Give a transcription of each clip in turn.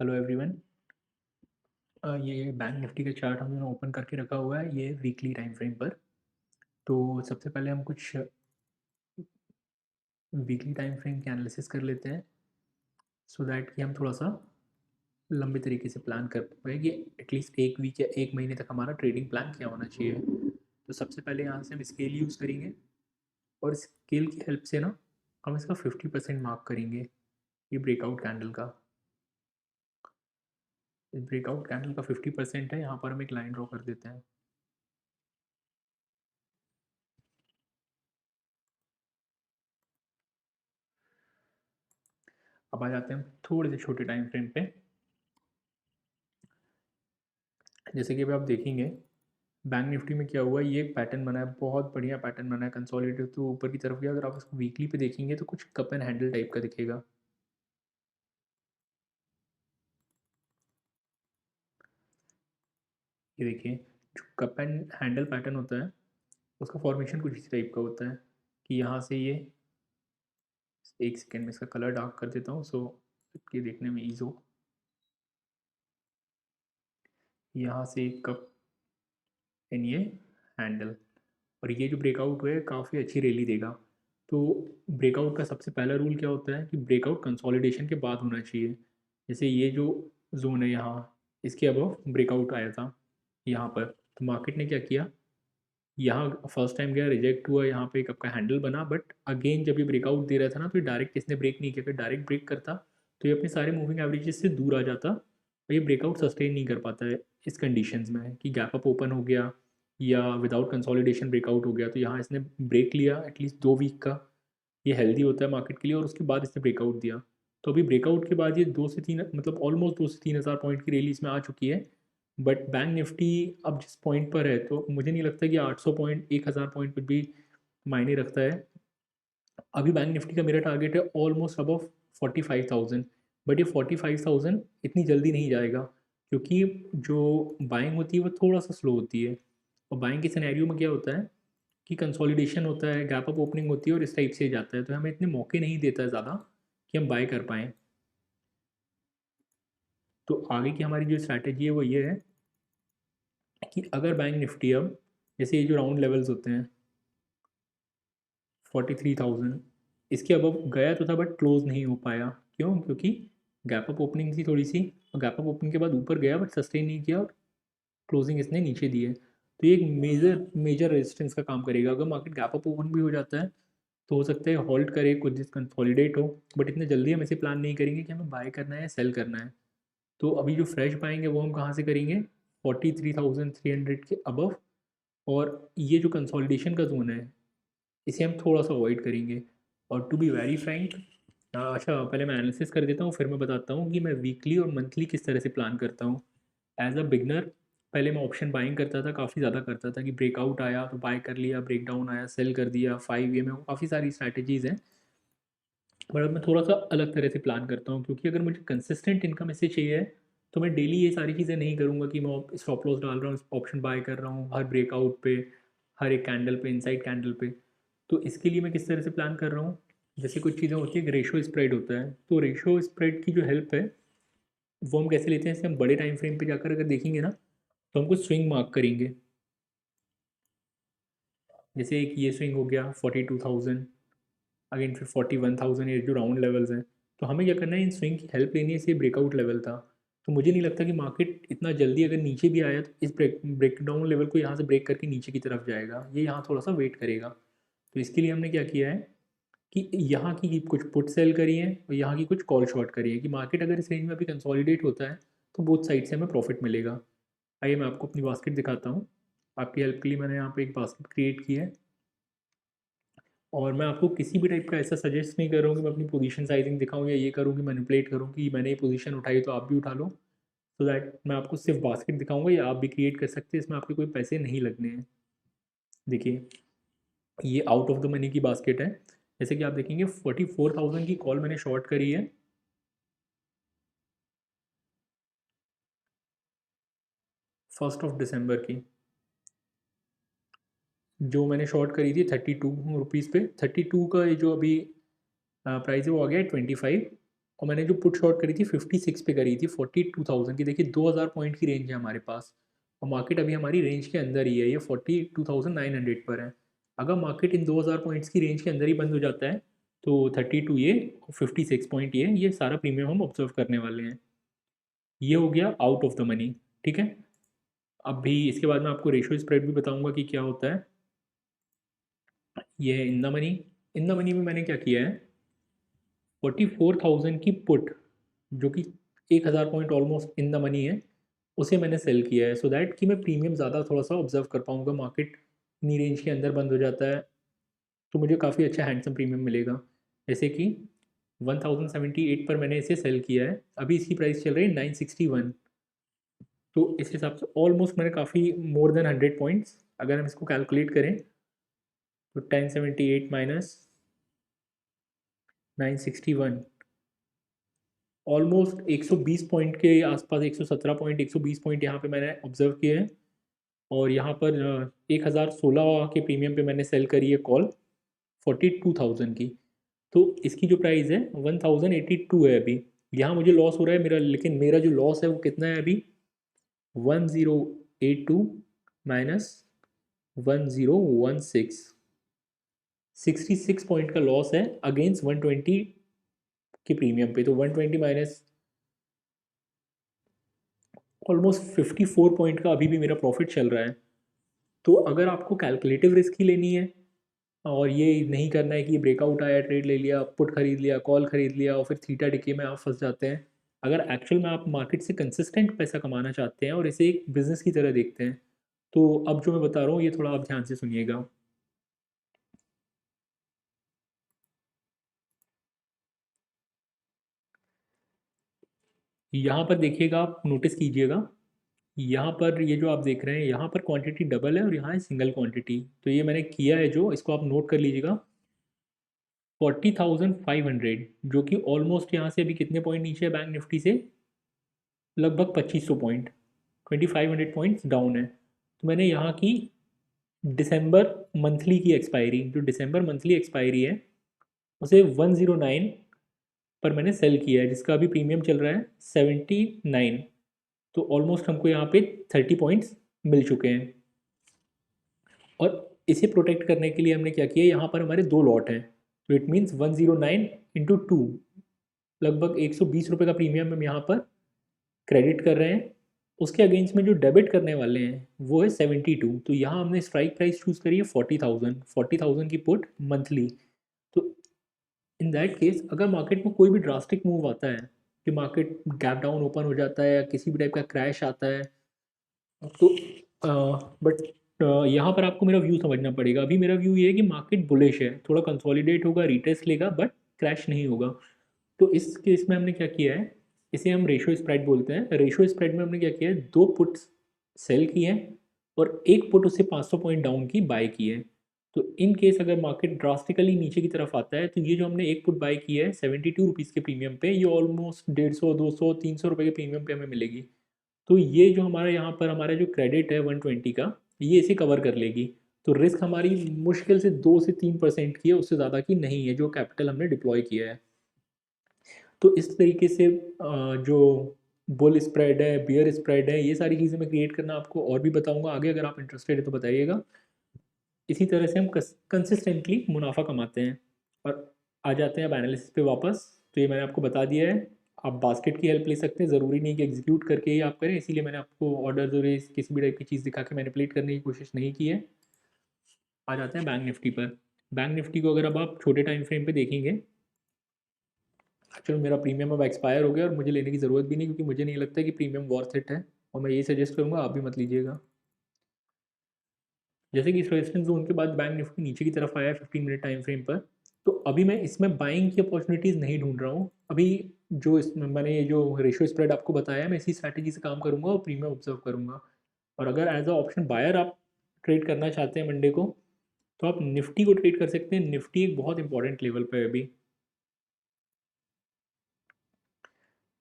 Hello everyone. ये bank Nifty का chart हमने ओपन करके रखा हुआ है ये वीकली टाइम फ्रेम पर। तो सबसे पहले हम कुछ वीकली टाइम फ्रेम की एनालिसिस कर लेते हैं सो दैट कि हम थोड़ा सा लंबे तरीके से प्लान कर पाए कि एटलीस्ट एक वीक या एक महीने तक हमारा ट्रेडिंग प्लान क्या होना चाहिए। तो सबसे पहले यहाँ से हम स्केल यूज़ करेंगे और स्केल की हेल्प से ना हम इसका 50% मार्क करेंगे। ये ब्रेकआउट कैंडल का ब्रेकआउट कैंडल का 50% है। यहाँ पर हम एक लाइन ड्रॉ कर देते हैं। अब आ जाते हैं हम थोड़े से छोटे टाइम फ्रेम पे। जैसे कि अभी आप देखेंगे बैंक निफ्टी में क्या हुआ, ये एक पैटर्न बना है, बहुत बढ़िया पैटर्न बना है कंसोलिडेट। तो ऊपर की तरफ गया, अगर आप इसको वीकली पे देखेंगे तो कुछ कप एंड हैंडल टाइप का दिखेगा। ये देखिए, जो कप एंड हैंडल पैटर्न होता है उसका फॉर्मेशन कुछ इसी टाइप का होता है कि यहाँ से ये, एक सेकेंड में इसका कलर डार्क कर देता हूँ सो ये देखने में ईज हो। यहाँ से एक कप एंड ये हैंडल, और ये जो ब्रेकआउट हुआ है काफ़ी अच्छी रैली देगा। तो ब्रेकआउट का सबसे पहला रूल क्या होता है कि ब्रेकआउट कंसोलिडेशन के बाद होना चाहिए। जैसे ये जो जोन है यहाँ, इसके अबव ब्रेकआउट आया था यहाँ पर, तो मार्केट ने क्या किया, यहाँ फर्स्ट टाइम गया, रिजेक्ट हुआ, यहाँ पे कब का हैंडल बना, बट अगेन जब ये ब्रेकआउट दे रहा था ना तो ये डायरेक्ट इसने ब्रेक नहीं किया। अगर डायरेक्ट ब्रेक करता तो ये अपने सारे मूविंग एवरेजेस से दूर आ जाता और ये ब्रेकआउट सस्टेन नहीं कर पाता है इस कंडीशंस में कि गैप अप ओपन हो गया या विदाउट कंसोलिडेशन ब्रेकआउट हो गया। तो यहाँ इसने ब्रेक लिया एटलीस्ट 2 वीक का, ये हेल्दी होता है मार्केट के लिए, और उसके बाद इसने ब्रेकआउट दिया। तो अभी ब्रेकआउट के बाद ये 2 से 3, मतलब ऑलमोस्ट 2 से 3 हज़ार पॉइंट की रैली इसमें आ चुकी है। बट बैंक निफ्टी अब जिस पॉइंट पर है तो मुझे नहीं लगता कि 800 पॉइंट 1000 पॉइंट कुछ भी मायने रखता है। अभी बैंक निफ्टी का मेरा टारगेट है ऑलमोस्ट अबव 45,000। बट ये 45,000 इतनी जल्दी नहीं जाएगा क्योंकि जो बाइंग होती है वो थोड़ा सा स्लो होती है। और बाइंग के सिनेरियो में क्या होता है कि कंसोलिडेशन होता है, गैप अप ओपनिंग होती है और इस टाइप से जाता है, तो हमें इतने मौके नहीं देता है ज़्यादा कि हम बाय कर पाएँ। तो आगे की हमारी जो स्ट्रैटेजी है वो ये है कि अगर बैंक निफ्टी अब, जैसे ये जो राउंड लेवल्स होते हैं 43,000, इसके अबव गया तो था बट क्लोज नहीं हो पाया। क्यों? क्योंकि गैप अप ओपनिंग थी थोड़ी सी, और गैप अप ओपनिंग के बाद ऊपर गया बट सस्टेन नहीं किया और क्लोजिंग इसने नीचे दी है। तो ये एक मेजर मेजर रेजिस्टेंस का काम करेगा। अगर मार्केट गैप अप ओपन भी हो जाता है तो हो सकता है होल्ड करे, कुछ दिन कंसोलिडेट हो, बट इतने जल्दी हम ऐसे प्लान नहीं करेंगे कि हमें बाय करना है या सेल करना है। तो अभी जो फ्रेश बाइंग है वो हम कहाँ से करेंगे, 43,300 के अबव। और ये जो कंसोलिडेशन का जोन है इसे हम थोड़ा सा अवॉइड करेंगे। और टू बी वेरी फ्रैंक, अच्छा पहले मैं एनालिसिस कर देता हूँ फिर मैं बताता हूँ कि मैं वीकली और मंथली किस तरह से प्लान करता हूँ। एज अ बिगनर पहले मैं ऑप्शन बाइंग करता था, काफ़ी ज़्यादा करता था कि ब्रेकआउट आया तो बाय कर लिया, ब्रेक डाउन आया सेल कर दिया, 5 में काफ़ी सारी स्ट्रैटेजीज़ हैं। बट अब मैं थोड़ा सा अलग तरह से प्लान करता हूँ क्योंकि अगर मुझे कंसिस्टेंट इनकम इससे चाहिए तो मैं डेली ये सारी चीज़ें नहीं करूँगा कि मैं स्टॉप लॉस डाल रहा हूँ, ऑप्शन बाय कर रहा हूँ हर ब्रेकआउट पे, हर एक कैंडल पे, इनसाइड कैंडल पे। तो इसके लिए मैं किस तरह से प्लान कर रहा हूँ, जैसे कुछ चीज़ें होती है, रेशो स्प्रेड होता है, तो रेशो स्प्रेड की जो हेल्प है वो हम कैसे लेते हैं, जैसे हम बड़े टाइम फ्रेम पे जाकर अगर देखेंगे ना तो हम कुछ स्विंग मार्क करेंगे। जैसे एक ये स्विंग हो गया 42,000, अगेन फिर 41,000, ये जो राउंड लेवल्स हैं। तो हमें क्या करना है, इन स्विंग की हेल्प लेनी है। इसे ब्रेकआउट लेवल था, तो मुझे नहीं लगता कि मार्केट इतना जल्दी अगर नीचे भी आया तो इस ब्रेक डाउन लेवल को यहाँ से ब्रेक करके नीचे की तरफ जाएगा, ये यहाँ थोड़ा सा वेट करेगा। तो इसके लिए हमने क्या किया है कि यहाँ की कुछ पुट सेल करी है और यहाँ की कुछ कॉल शॉर्ट करी है कि मार्केट अगर इस रेंज में अभी कंसोलिडेट होता है तो बोथ साइड से हमें प्रॉफिट मिलेगा। आइए मैं आपको अपनी बास्केट दिखाता हूँ। आपकी हेल्प के लिए मैंने यहाँ पे एक बास्केट क्रिएट की है, और मैं आपको किसी भी टाइप का ऐसा सजेस्ट नहीं कर रहा हूँ कि मैं अपनी पोजीशन साइजिंग दिखाऊँ या ये करूँ कि मैनिपुलेट करूँ कि मैंने ये पोजीशन उठाई तो आप भी उठा लो। सो दैट मैं आपको सिर्फ बास्केट दिखाऊंगा, या आप भी क्रिएट कर सकते हैं, इसमें आपके कोई पैसे नहीं लगने हैं। देखिए, ये आउट ऑफ द मनी की बास्केट है। जैसे कि आप देखेंगे 44,000 की कॉल मैंने शॉर्ट करी है 1 दिसंबर की। जो मैंने शॉर्ट करी थी 32 रुपीज़ पे, 32 का ये जो अभी प्राइस है वो आ गया है 25। और मैंने जो पुट शॉर्ट करी थी 56 पे करी थी 42,000 की। देखिए 2000 पॉइंट की रेंज है हमारे पास, और मार्केट अभी हमारी रेंज के अंदर ही है, ये 42,900 पर है। अगर मार्केट इन 2000 पॉइंट्स की रेंज के अंदर ही बंद हो जाता है तो 32 ये, 56 पॉइंट ये सारा प्रीमियम हम ऑब्जर्व करने वाले हैं। ये हो गया आउट ऑफ द मनी, ठीक है। अब भी इसके बाद मैं आपको रेशियो स्प्रेड भी बताऊंगा कि क्या होता है। ये है in the money. In the money में मैंने क्या किया है, 44,000 की पुट, जो कि 1000 point almost in the money है, उसे मैंने सेल किया है सो दैट कि मैं प्रीमियम ज़्यादा थोड़ा सा ऑब्जर्व कर पाऊँगा। मार्केट इतनी रेंज के अंदर बंद हो जाता है तो मुझे काफ़ी अच्छा हैंडसम प्रीमियम मिलेगा। जैसे कि 1078 पर मैंने इसे सेल किया है, अभी इसकी प्राइस चल रही है 961। तो इस हिसाब से ऑलमोस्ट मैंने काफ़ी मोर देन 100 पॉइंट्स, अगर हम इसको कैलकुलेट करें तो 1078 माइनस 961, ऑलमोस्ट 120 पॉइंट के आसपास, 117 पॉइंट, 120 पॉइंट यहाँ पे मैंने ऑब्जर्व किए हैं। और यहाँ पर 1016 के प्रीमियम पे मैंने सेल करी है कॉल 42,000 की। तो इसकी जो प्राइस है 1082 है अभी। यहाँ मुझे लॉस हो रहा है मेरा, लेकिन मेरा जो लॉस है वो कितना है अभी, 1082 माइनस 1016, 66 पॉइंट का लॉस है अगेंस्ट 120 के प्रीमियम पे। तो 120 माइनस ऑलमोस्ट 54 पॉइंट का अभी भी मेरा प्रॉफिट चल रहा है। तो अगर आपको कैलकुलेटिव रिस्क ही लेनी है और ये नहीं करना है कि ब्रेकआउट आया, ट्रेड ले लिया, पुट खरीद लिया, कॉल खरीद लिया और फिर थीटा डिके में आप फंस जाते हैं। अगर एक्चुअल में आप मार्केट से कंसिस्टेंट पैसा कमाना चाहते हैं और इसे एक बिजनेस की तरह देखते हैं, तो अब जो मैं बता रहा हूँ ये थोड़ा आप ध्यान से सुनिएगा। यहाँ पर देखिएगा, आप नोटिस कीजिएगा, यहाँ पर ये जो आप देख रहे हैं यहाँ पर क्वांटिटी डबल है और यहाँ है सिंगल क्वांटिटी। तो ये मैंने किया है, जो इसको आप नोट कर लीजिएगा, 40,500, जो कि ऑलमोस्ट यहाँ से अभी कितने पॉइंट नीचे है बैंक निफ्टी से, लगभग 2500 पॉइंट, 2500 पॉइंट्स डाउन है। तो मैंने यहाँ की दिसंबर मंथली की एक्सपायरी, जो दिसंबर मंथली एक्सपायरी है, उसे 109 पर मैंने सेल किया है, जिसका अभी प्रीमियम चल रहा है 79। तो ऑलमोस्ट हमको यहाँ पे 30 पॉइंट्स मिल चुके हैं। और इसे प्रोटेक्ट करने के लिए हमने क्या किया, यहाँ पर हमारे दो लॉट हैं, तो इट मीन्स 109 इंटू टू, लगभग 120 रुपये का प्रीमियम हम यहाँ पर क्रेडिट कर रहे हैं। उसके अगेंस्ट में जो डेबिट करने वाले हैं वो है 72। तो यहाँ हमने स्ट्राइक प्राइस चूज़ करी है 40,000, 40,000 की पुट मंथली। तो इन दैट केस अगर मार्केट में कोई भी ड्रास्टिक मूव आता है कि मार्केट गैप डाउन ओपन हो जाता है या किसी भी टाइप का क्रैश आता है, तो बट यहाँ पर आपको मेरा व्यू समझना पड़ेगा। अभी मेरा व्यू ये है कि मार्केट बुलिश है, थोड़ा कंसोलिडेट होगा, रिटेस्ट लेगा, बट क्रैश नहीं होगा। तो इस केस में हमने क्या किया है, इसे हम रेशियो स्प्रेड बोलते हैं। रेशियो स्प्रेड में हमने क्या किया है, दो पुट्स सेल की है और एक पुट उससे 500 पॉइंट डाउन की बाय की है। तो इन केस अगर मार्केट ड्रास्टिकली नीचे की तरफ आता है, तो ये जो हमने एक पुट बाय की है 72 रुपीज़ के प्रीमियम पे, ये ऑलमोस्ट 150, 200, 300 रुपये के प्रीमियम पे हमें मिलेगी। तो ये जो हमारा यहाँ पर हमारा जो क्रेडिट है 120 का, ये इसे कवर कर लेगी। तो रिस्क हमारी मुश्किल से 2 से 3% की है, उससे ज़्यादा की नहीं है, जो कैपिटल हमने डिप्लॉय किया है। तो इस तरीके से जो बुल स्प्रेड है, बियर स्प्रेड है, ये सारी चीज़ें मैं क्रिएट करना आपको और भी बताऊंगा आगे, अगर आप इंटरेस्टेड है तो बताइएगा। इसी तरह से हम कंसिस्टेंटली मुनाफा कमाते हैं। और आ जाते हैं अब एनालिसिस पे वापस। तो ये मैंने आपको बता दिया है, आप बास्केट की हेल्प ले सकते हैं, ज़रूरी नहीं कि एग्जीक्यूट करके ही आप करें, इसीलिए मैंने आपको ऑर्डर और किसी भी टाइप की चीज़ दिखा के मैनिपुलेट करने की कोशिश नहीं की है। आ जाते हैं बैंक निफ्टी पर। बैंक निफ्टी को अगर अब आप छोटे टाइम फ्रेम पे देखेंगे, एक्चुअली मेरा प्रीमियम अब एक्सपायर हो गया और मुझे लेने की ज़रूरत भी नहीं, क्योंकि मुझे नहीं लगता कि प्रीमियम वर्थ इट है। और मैं ये सजेस्ट करूँगा आप भी मत लीजिएगा। जैसे कि इस रेजिस्टेंस जोन के बाद बैंक निफ्टी नीचे की तरफ आया है 15 मिनट टाइम फ्रेम पर, तो अभी मैं इसमें बाइंग की अपॉर्चुनिटीज़ नहीं ढूंढ रहा हूँ अभी। जो इसमें मैंने ये जो रेशियो स्प्रेड आपको बताया है, मैं इसी स्ट्रैटेजी से काम करूँगा और प्रीमियम ऑब्जर्व करूँगा। और अगर एज अ ऑप्शन बायर आप ट्रेड करना चाहते हैं मंडे को, तो आप निफ्टी को ट्रेड कर सकते हैं। निफ्टी एक बहुत इंपॉर्टेंट लेवल पर है अभी।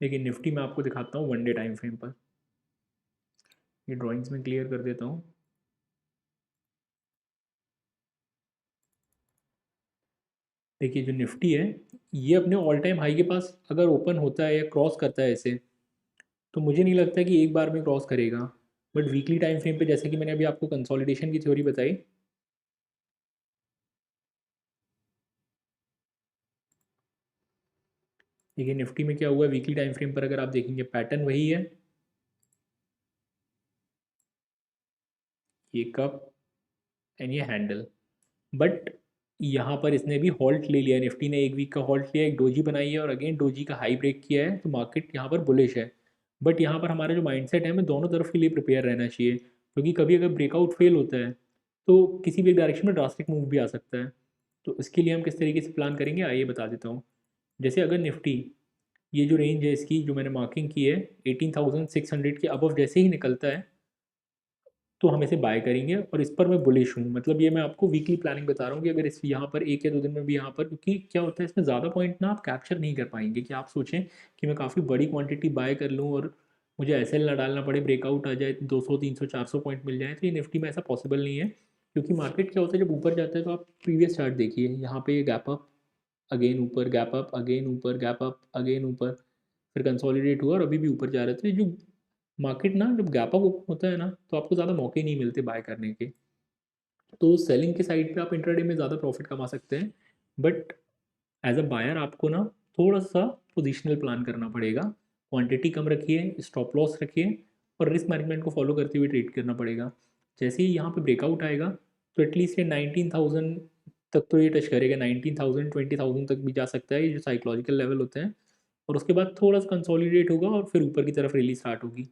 लेकिन निफ्टी मैं आपको दिखाता हूँ वन डे टाइम फ्रेम पर। ये ड्राइंग्स में क्लियर कर देता हूँ। देखिए जो निफ्टी है, ये अपने ऑल टाइम हाई के पास अगर ओपन होता है या क्रॉस करता है ऐसे, तो मुझे नहीं लगता कि एक बार में क्रॉस करेगा। बट वीकली टाइम फ्रेम पे, जैसे कि मैंने अभी आपको कंसोलिडेशन की थ्योरी बताई, देखिए निफ्टी में क्या हुआ, वीकली टाइम फ्रेम पर अगर आप देखेंगे पैटर्न वही है, ये कप एंड ये हैंडल। बट यहाँ पर इसने भी हॉल्ट ले लिया, निफ्टी ने एक वीक का हॉल्ट लिया, एक डोजी बनाई है और अगेन डोजी का हाई ब्रेक किया है, तो मार्केट यहाँ पर बुलिश है। बट यहाँ पर हमारा जो माइंडसेट है, हमें दोनों तरफ के लिए प्रिपेयर रहना चाहिए, क्योंकि कभी अगर ब्रेकआउट फेल होता है तो किसी भी डायरेक्शन में ड्रास्टिक मूव भी आ सकता है। तो इसके लिए हम किस तरीके से प्लान करेंगे आइए बता देता हूँ। जैसे अगर निफ्टी, ये जो रेंज है इसकी जो मैंने मार्किंग की है 18,600 के अबव जैसे ही निकलता है, तो हम इसे बाय करेंगे और इस पर मैं बुलिश हूँ। मतलब ये मैं आपको वीकली प्लानिंग बता रहा हूँ कि अगर इस यहाँ पर एक या दो दिन में भी यहाँ पर, क्योंकि क्या होता है इसमें ज़्यादा पॉइंट ना आप कैप्चर नहीं कर पाएंगे कि आप सोचें कि मैं काफ़ी बड़ी क्वांटिटी बाय कर लूँ और मुझे ऐसे ना डालना पड़े, ब्रेकआउट आ जाए 200 300 400 पॉइंट मिल जाए, तो ये निफ्टी में ऐसा पॉसिबल नहीं है। क्योंकि मार्केट क्या होता है जब ऊपर जाता है, तो आप प्रीवियस चार्ट देखिए, यहाँ पे गैप अप अगेन ऊपर, गैप अप अगेन ऊपर, गैप अप अगेन ऊपर, फिर कंसोलिडेट हुआ और अभी भी ऊपर जा रहा है। तो ये जो मार्केट ना जब गैप अप होता है ना, तो आपको ज़्यादा मौके नहीं मिलते बाय करने के। तो सेलिंग के साइड पे आप इंट्राडे में ज़्यादा प्रॉफिट कमा सकते हैं। बट एज अ बायर आपको ना थोड़ा सा पोजिशनल प्लान करना पड़ेगा, क्वांटिटी कम रखिए, स्टॉप लॉस रखिए और रिस्क मैनेजमेंट को फॉलो करते हुए ट्रेड करना पड़ेगा। जैसे ही यहाँ पे ब्रेकआउट आएगा, तो एटलीस्ट ये 19,000 तक तो ये टच करेगा, 19,000 20,000 तक भी जा सकता है, ये जो साइकोलॉजिकल लेवल होते हैं। और उसके बाद थोड़ा सा कंसोलिडेट होगा और फिर ऊपर की तरफ रैली स्टार्ट होगी।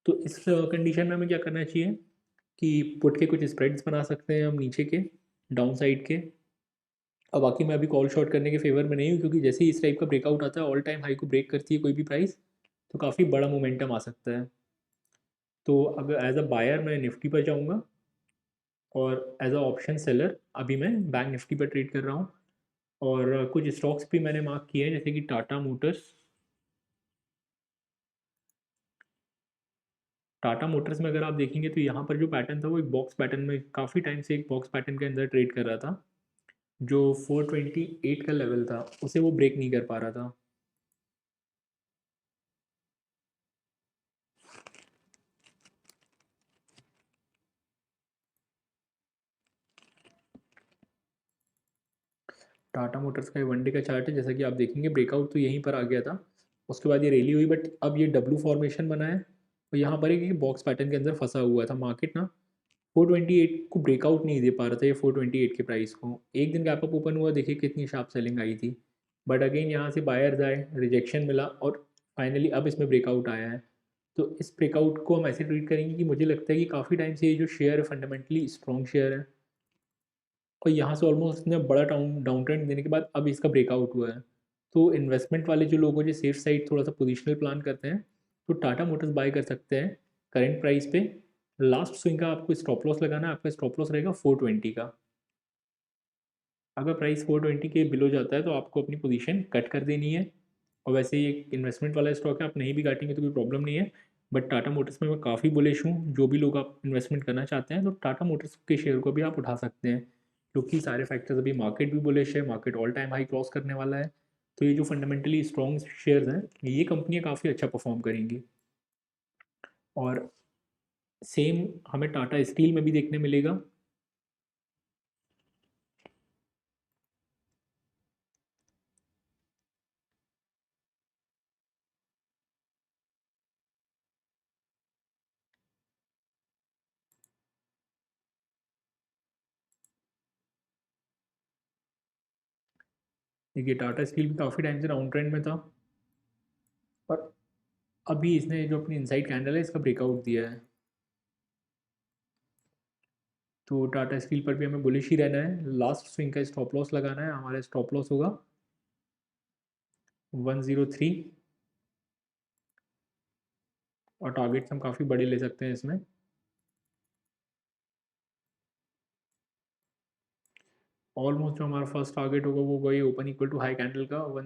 तो इस कंडीशन में हमें क्या करना चाहिए कि पुट के कुछ स्प्रेड्स बना सकते हैं हम नीचे के, डाउन साइड के। और बाकी मैं अभी कॉल शॉर्ट करने के फेवर में नहीं हूँ, क्योंकि जैसे ही इस टाइप का ब्रेकआउट आता है, ऑल टाइम हाई को ब्रेक करती है कोई भी प्राइस, तो काफ़ी बड़ा मोमेंटम आ सकता है। तो अगर एज अ बायर मैं निफ्टी पर जाऊँगा, और एज अ ऑप्शन सेलर अभी मैं बैंक निफ्टी पर ट्रेड कर रहा हूँ। और कुछ स्टॉक्स भी मैंने मार्क किए हैं, जैसे कि टाटा मोटर्स। टाटा मोटर्स में अगर आप देखेंगे तो यहाँ पर जो पैटर्न था वो एक बॉक्स पैटर्न में, काफ़ी टाइम से एक बॉक्स पैटर्न के अंदर ट्रेड कर रहा था। जो 428 का लेवल था उसे वो ब्रेक नहीं कर पा रहा था। टाटा मोटर्स का ये वनडे का चार्ट है, जैसा कि आप देखेंगे ब्रेकआउट तो यहीं पर आ गया था, उसके बाद ये रैली हुई, बट अब ये डब्लू फॉर्मेशन बना है और यहाँ पर एक बॉक्स पैटर्न के अंदर फंसा हुआ था मार्केट ना। 428 को ब्रेकआउट नहीं दे पा रहा था ये, 428 के प्राइस को। एक दिन गैप अप ओपन हुआ, देखिए कितनी शार्प सेलिंग आई थी। बट अगेन यहाँ से बायर्स आए, रिजेक्शन मिला और फाइनली अब इसमें ब्रेकआउट आया है। तो इस ब्रेकआउट को हम ऐसे ट्रीट करेंगे कि मुझे लगता है कि काफ़ी टाइम से ये जो शेयर है फंडामेंटली स्ट्रॉन्ग शेयर है, और यहाँ से ऑलमोस्ट इसने बड़ा डाउन डाउन ट्रेंड देने के बाद अब इसका ब्रेकआउट हुआ है। तो इन्वेस्टमेंट वाले जो लोग हैं जो सेफ साइड थोड़ा सा पोजिशनल प्लान करते हैं, तो टाटा मोटर्स बाय कर सकते हैं करेंट प्राइस पे। लास्ट स्विंग का आपको स्टॉप लॉस लगाना है, आपका स्टॉप लॉस रहेगा 420 का। अगर प्राइस 420 के बिलो जाता है तो आपको अपनी पोजीशन कट कर देनी है। और वैसे ये इन्वेस्टमेंट वाला स्टॉक है, आप नहीं भी काटेंगे तो कोई प्रॉब्लम नहीं है। बट टाटा मोटर्स में मैं काफ़ी बुलिश हूँ, जो भी लोग आप इन्वेस्टमेंट करना चाहते हैं तो टाटा मोटर्स के शेयर को भी आप उठा सकते हैं, क्योंकि सारे फैक्टर्स, अभी मार्केट भी बुलिश है, market all time high cross करने वाला है। तो ये जो फंडामेंटली स्ट्रॉन्ग शेयर्स हैं, ये कंपनियाँ काफ़ी अच्छा परफॉर्म करेंगी। और सेम हमें टाटा स्टील में भी देखने मिलेगा। देखिए टाटा स्टील भी काफ़ी टाइम से डाउन ट्रेंड में था, और अभी इसने जो अपनी इनसाइड कैंडल है इसका ब्रेकआउट दिया है। तो टाटा स्टील पर भी हमें बुलिश ही रहना है, लास्ट स्विंग का स्टॉप लॉस लगाना है, हमारा स्टॉप लॉस होगा 103। और टारगेट्स हम काफ़ी बड़े ले सकते हैं इसमें। ऑलमोस्ट जो हमारा फर्स्ट टारगेट होगा वो वही open equal to high candle का